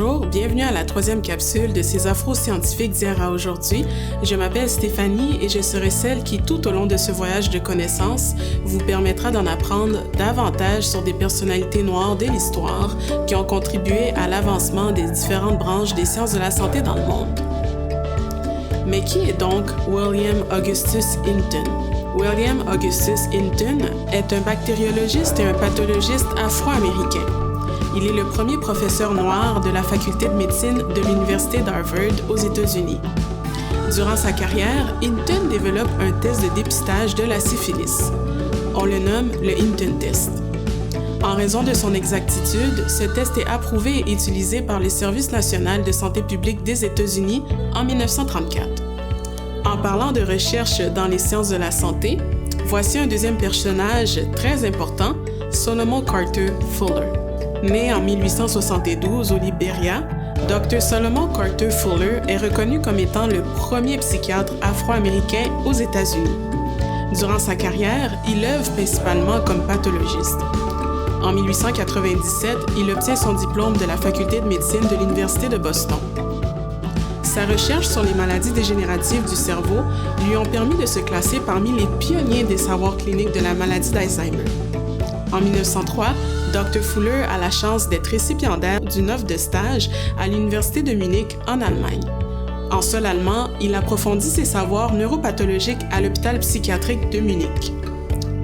Bonjour, bienvenue à la 3e capsule de ces afro-scientifiques d'hier à aujourd'hui. Je m'appelle Stéphanie et je serai celle qui, tout au long de ce voyage de connaissances, vous permettra d'en apprendre davantage sur des personnalités noires de l'histoire qui ont contribué à l'avancement des différentes branches des sciences de la santé dans le monde. Mais qui est donc William Augustus Hinton? William Augustus Hinton est un bactériologiste et un pathologiste afro-américain. Il est le premier professeur noir de la faculté de médecine de l'Université d'Harvard aux États-Unis. Durant sa carrière, Hinton développe un test de dépistage de la syphilis. On le nomme le Hinton Test. En raison de son exactitude, ce test est approuvé et utilisé par le Service national de santé publique des États-Unis en 1934. En parlant de recherche dans les sciences de la santé, voici un deuxième personnage très important, Solomon Carter Fuller. Né en 1872 au Libéria, Dr. Solomon Carter Fuller est reconnu comme étant le premier psychiatre afro-américain aux États-Unis. Durant sa carrière, il œuvre principalement comme pathologiste. En 1897, il obtient son diplôme de la faculté de médecine de l'Université de Boston. Sa recherche sur les maladies dégénératives du cerveau lui ont permis de se classer parmi les pionniers des savoirs cliniques de la maladie d'Alzheimer. En 1903, Dr. Fuller a la chance d'être récipiendaire d'une offre de stage à l'Université de Munich en Allemagne. En sol allemand, il approfondit ses savoirs neuropathologiques à l'hôpital psychiatrique de Munich.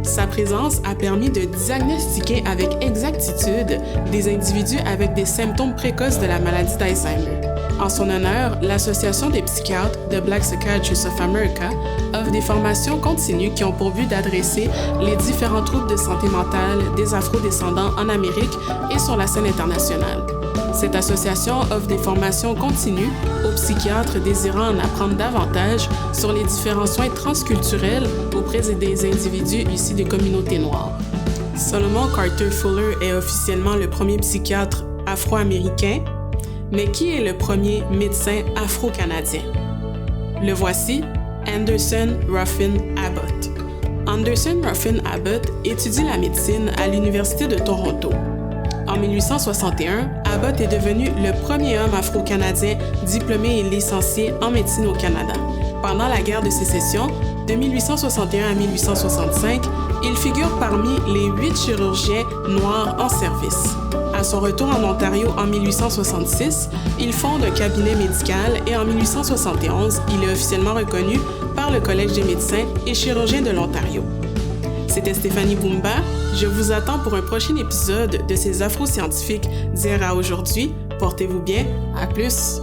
Sa présence a permis de diagnostiquer avec exactitude des individus avec des symptômes précoces de la maladie d'Alzheimer. En son honneur, l'Association des psychiatres de Black Psychiatrists of America offre des formations continues qui ont pour but d'adresser les différents troubles de santé mentale des afro-descendants en Amérique et sur la scène internationale. Cette association offre des formations continues aux psychiatres désirant en apprendre davantage sur les différents soins transculturels auprès des individus issus des communautés noires. Solomon Carter Fuller est officiellement le premier psychiatre afro-américain. Mais qui est le premier médecin afro-canadien? Le voici, Anderson Ruffin Abbott. Anderson Ruffin Abbott étudie la médecine à l'Université de Toronto. En 1861, Abbott est devenu le premier homme afro-canadien diplômé et licencié en médecine au Canada. Pendant la guerre de sécession, de 1861 à 1865, il figure parmi les 8 chirurgiens noirs en service. À son retour en Ontario en 1866, il fonde un cabinet médical et en 1871, il est officiellement reconnu par le Collège des médecins et chirurgiens de l'Ontario. C'était Stéphanie Boumba. Je vous attends pour un prochain épisode de ces afro-scientifiques d'hier à aujourd'hui. Portez-vous bien. À plus!